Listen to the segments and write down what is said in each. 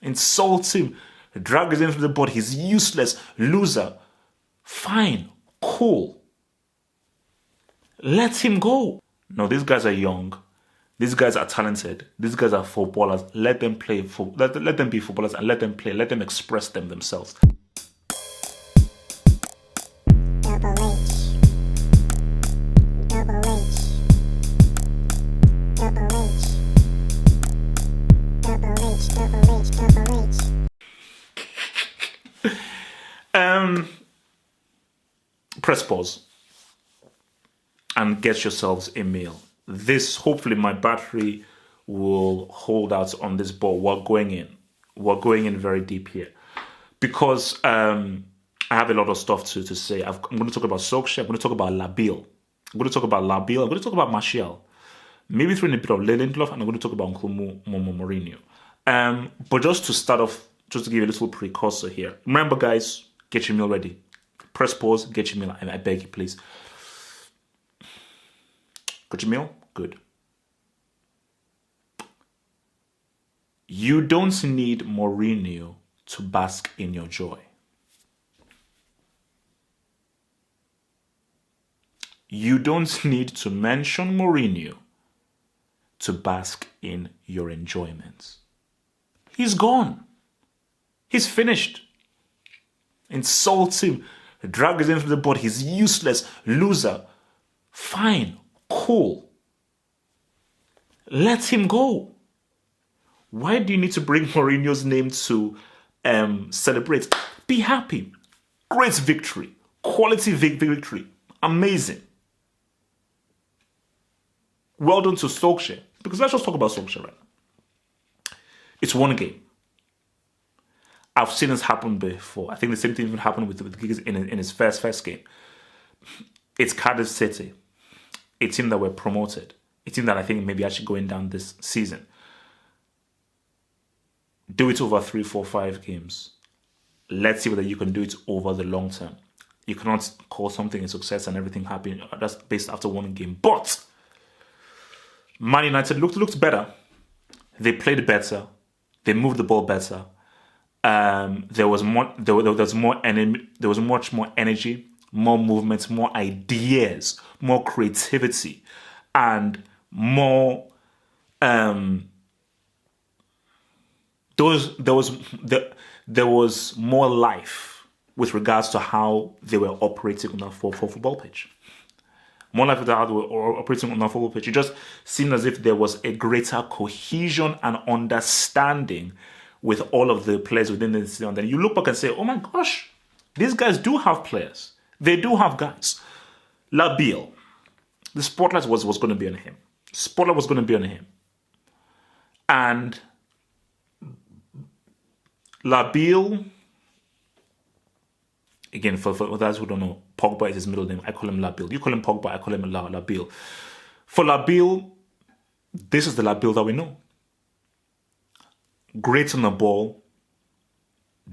insult him, drag his name from the board. He's useless, loser. Fine, cool. Let him go. No, these guys are young. These guys are talented. These guys are footballers. Let them play. Let them be footballers and let them play. Let them express them themselves. Double H. Double H. Double H. Double H. Double H. Double H. Press pause and get yourselves a meal. This, hopefully my battery will hold out on this ball. We're going in very deep here because I have a lot of stuff to say. I'm going to talk about Solskjaer. I'm going to talk about Labil. I'm going to talk about Labil. I'm going to talk about Martial. Maybe throw in a bit of Lindelof, and I'm going to talk about Uncle Mourinho. But just to start off, just to give you a little precursor here. Remember, guys, get your meal ready. Press pause, get your meal. I beg you, please. Got your meal? Good. You don't need Mourinho to bask in your joy. You don't need to mention Mourinho to bask in your enjoyment. He's gone. He's finished. Insult him, drag his name from the board. He's useless, loser. Fine, cool. Let him go. Why do you need to bring Mourinho's name to celebrate? Be happy. Great victory. Quality victory. Amazing. Well done to Solskjaer. Because let's just talk about Solskjaer right now. It's one game. I've seen this happen before. I think the same thing even happened with Giggs in his first game. It's Cardiff City. A team that were promoted. A team that I think maybe actually going down this season. Do it over 3, 4, 5 games. Let's see whether you can do it over the long term. You cannot call something a success and everything happen. That's based after one game. But Man United looked better. They played better. They moved the ball better. There was much more energy, more movement, more ideas, more creativity, and more. There was more life with regards to how they were operating on that football pitch. More life with how they were operating on that football pitch. It just seemed as if there was a greater cohesion and understanding with all of the players within the team. And then you look back and say, oh my gosh, these guys do have players. They do have guys. Labil, the spotlight was going to be on him. Spotlight was going to be on him. And Labil, again, for those who don't know, Pogba is his middle name. I call him Labil. You call him Pogba, I call him Labil. For Labil, this is the Labil that we know. Great on the ball,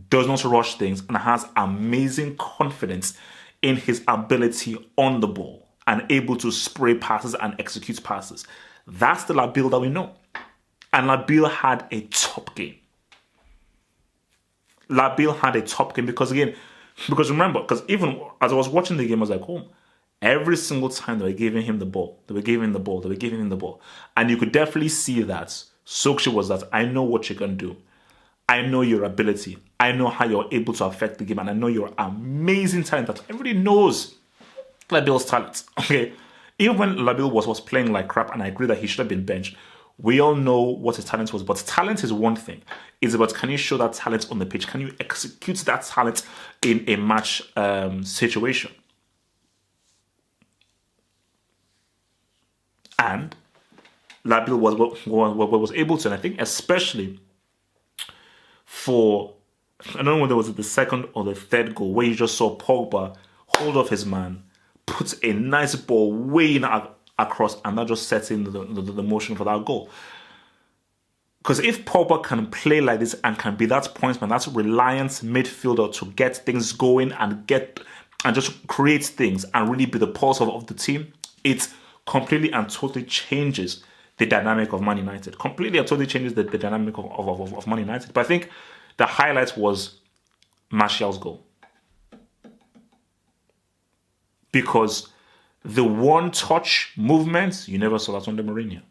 does not rush things, and has amazing confidence in his ability on the ball and able to spray passes and execute passes. That's the Labil that we know. And Labil had a top game. Labil had a top game because remember, because even as I was watching the game, I was like, oh, every single time they were giving him the ball, and you could definitely see that Solskjaer was that, I know what you can do. I know your ability. I know how you're able to affect the game, and I know your amazing talent. That everybody knows Labil's talent. Okay, even when Labil was playing like crap, and I agree that he should have been benched, we all know what his talent was. But talent is one thing. It's about, can you show that talent on the pitch? Can you execute that talent in a match situation? And Labil was able to, and I think especially for, I don't know whether it was the second or the third goal, where you just saw Pogba hold off his man, put a nice ball way in across, and that just sets in the motion for that goal. Because if Pogba can play like this and can be that pointsman, that's reliant midfielder to get things going and just create things and really be the pulse of the team, it completely and totally changes the dynamic of Man United. Completely and totally changes the dynamic of Man United. But I think the highlight was Martial's goal. Because the one-touch movements, you never saw that under Mourinho.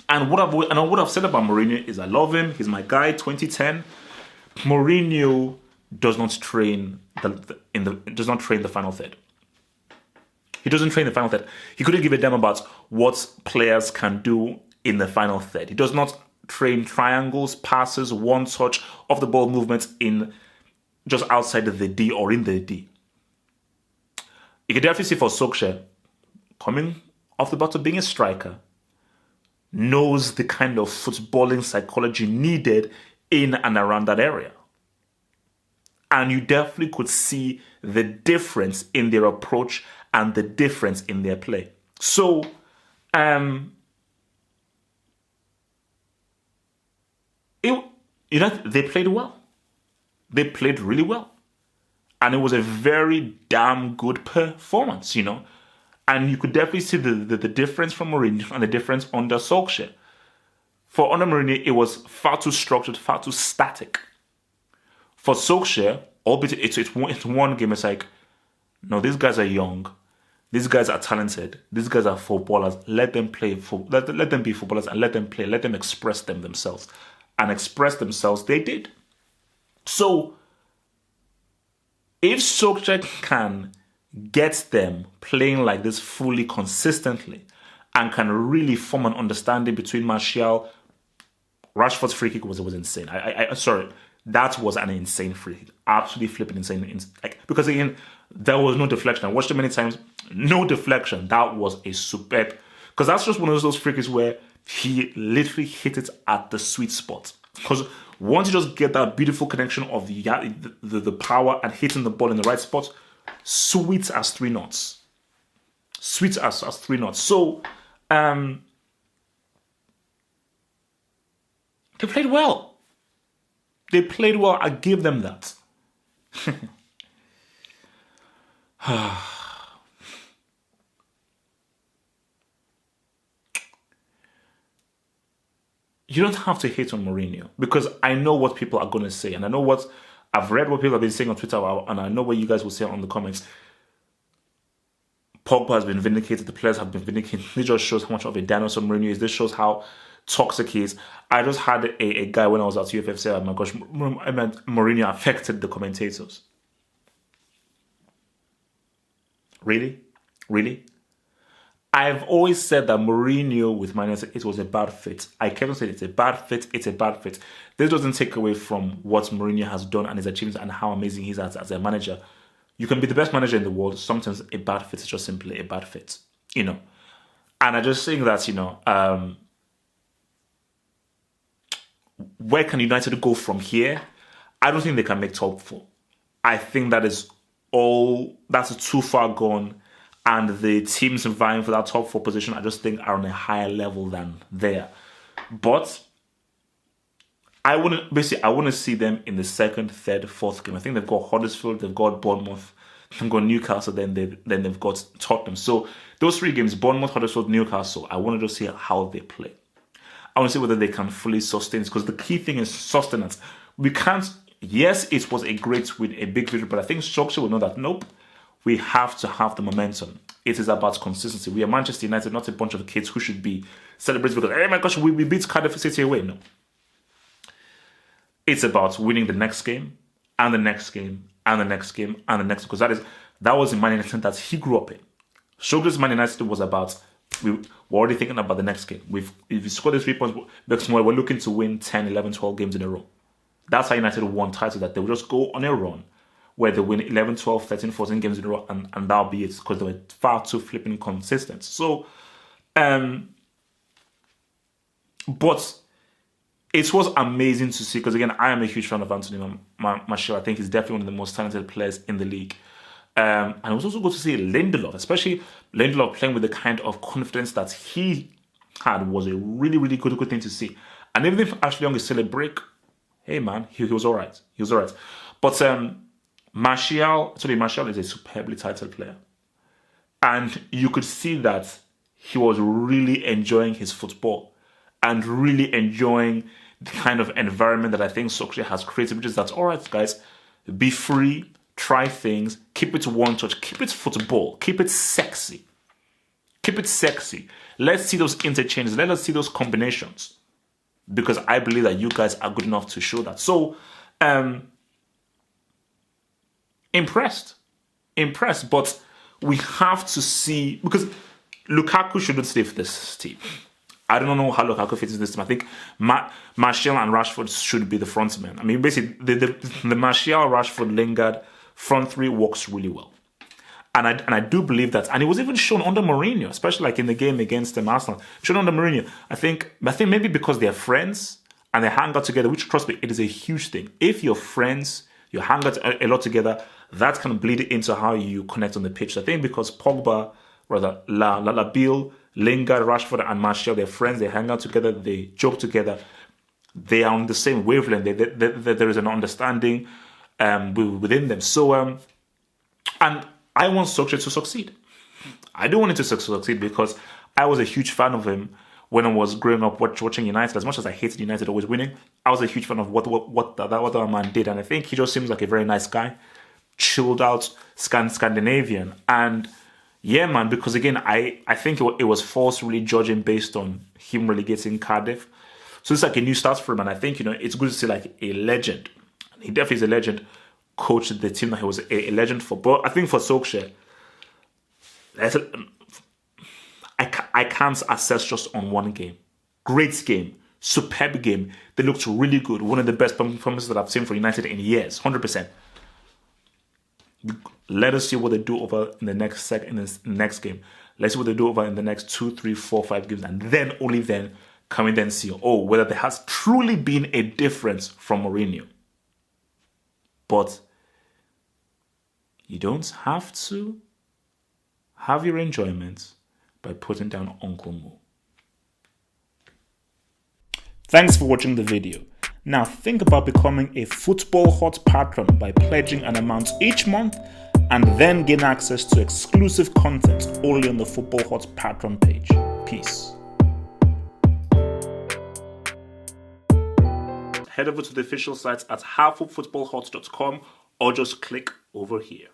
And what I've said about Mourinho is I love him. He's my guy. 2010, Mourinho does not train the final third. He doesn't train the final third. He couldn't give a damn about what players can do in the final third. He does not train triangles, passes, one touch, off the ball movements in just outside of the D or in the D. You can definitely see for Solskjaer coming off the bat of being a striker, knows the kind of footballing psychology needed in and around that area. And you definitely could see the difference in their approach and the difference in their play. So, they played well. They played really well. And it was a very damn good performance, And you could definitely see the difference from Mourinho and the difference under Solskjaer. For under Mourinho, it was far too structured, far too static. For Solskjaer, albeit it's one game, it's like, no, these guys are young. These guys are talented. These guys are footballers. Let them play. Let them be footballers and let them play. Let them express themselves. And express themselves, they did. So, if Solskjaer can get them playing like this fully consistently and can really form an understanding between Martial, Rashford's free kick was insane. Sorry, that was an insane free kick. Absolutely flipping insane. Because again, there was no deflection. I watched it many times. No deflection. That was a superb. Because that's just one of those free kicks where he literally hit it at the sweet spot. Because once you just get that beautiful connection of the power and hitting the ball in the right spot, sweet as 3 knots. Sweet as 3 knots. So, they played well. They played well. I give them that. You don't have to hate on Mourinho because I know what people are going to say, and I know what I've read what people have been saying on Twitter, and I know what you guys will say on the comments. Pogba has been vindicated. The players have been vindicated. This just shows how much of a dinosaur Mourinho is. This shows how toxic he is. I just had a guy when I was at UFF say, "Oh my gosh, Mourinho affected the commentators." Really? I've always said that Mourinho with Man United, it was a bad fit. I kept on saying it's a bad fit. This doesn't take away from what Mourinho has done and his achievements and how amazing he is as a manager. You can be the best manager in the world. Sometimes a bad fit is just simply a bad fit, And I just think that, where can United go from here? I don't think they can make top 4. I think that's too far gone. And the teams vying for that top 4 position, I just think are on a higher level than there. But I want to see them in the 2nd, 3rd, 4th game. I think they've got Huddersfield, they've got Bournemouth, they've got Newcastle, then they've got Tottenham. So those 3 games, Bournemouth, Huddersfield, Newcastle, I want to just see how they play. I want to see whether they can fully sustain this, because the key thing is sustenance. We can't. Yes, it was a great win, a big victory, but I think Solskjaer will know that. Nope. We have to have the momentum. It is about consistency. We are Manchester United, not a bunch of kids who should be celebrated because, hey my gosh, we beat Cardiff City away. No. It's about winning the next game, and the next game, and the next game, and the next, because that was the Man United that he grew up in. Solskjaer's Man United was about, we're already thinking about the next game. If you score these 3 points, next tomorrow we're looking to win 10, 11, 12 games in a row. That's how United won titles, that they would just go on a run where they win 11, 12, 13, 14 games in a row, and that'll be it, because they were far too flipping consistent. So, but it was amazing to see, because again, I am a huge fan of Anthony Martial. I think he's definitely one of the most talented players in the league. And it was also good to see Lindelof, especially Lindelof playing with the kind of confidence that he had, was a really, really good thing to see. And even if Ashley Young is still a break, hey man, he was all right. He was all right. But Martial is a superbly talented player. And you could see that he was really enjoying his football and really enjoying the kind of environment that I think Solskjaer has created, which is that, all right, guys, be free, try things, keep it one touch, keep it football, keep it sexy. Keep it sexy. Let's see those interchanges. Let us see those combinations. Because I believe that you guys are good enough to show that. So, impressed. But we have to see, because Lukaku shouldn't stay for this team. I don't know how Lukaku fits in this team. I think Martial and Rashford should be the front men. I mean, basically, the Martial, Rashford, Lingard front three works really well. And I do believe that. And it was even shown under Mourinho, especially like in the game against Arsenal. Shown under Mourinho. I think maybe because they're friends and they hang out together, which, trust me, it is a huge thing. If you're friends, you hang out a lot together, that can bleed into how you connect on the pitch. I think because Pogba, Labille, Lingard, Rashford, and Martial, they're friends, they hang out together, they joke together, they are on the same wavelength, there is an understanding within them. So, and I want Solskjaer to succeed. I do want him to succeed because I was a huge fan of him when I was growing up watching United. As much as I hated United always winning, I was a huge fan of what that man did. And I think he just seems like a very nice guy, chilled out, Scandinavian. And yeah, man, because again, I think it was false really judging based on him relegating Cardiff. So it's like a new start for him. And I think, it's good to see like a legend. He definitely is a legend. Coached the team that he was a legend for. But I think for Solskjaer, I can't assess just on one game. Great game. Superb game. They looked really good. One of the best performances that I've seen for United in years. 100%. Let us see what they do over in the next game. Let's see what they do over in the next 2, 3, 4, 5 games. And then, only then, can we then see, whether there has truly been a difference from Mourinho. But you don't have to have your enjoyment by putting down Uncle Mo. Thanks for watching the video. Now think about becoming a Football Hot patron by pledging an amount each month and then gain access to exclusive content only on the Football Hot patron page. Peace. Head over to the official site at halffootballhot.com or just click over here.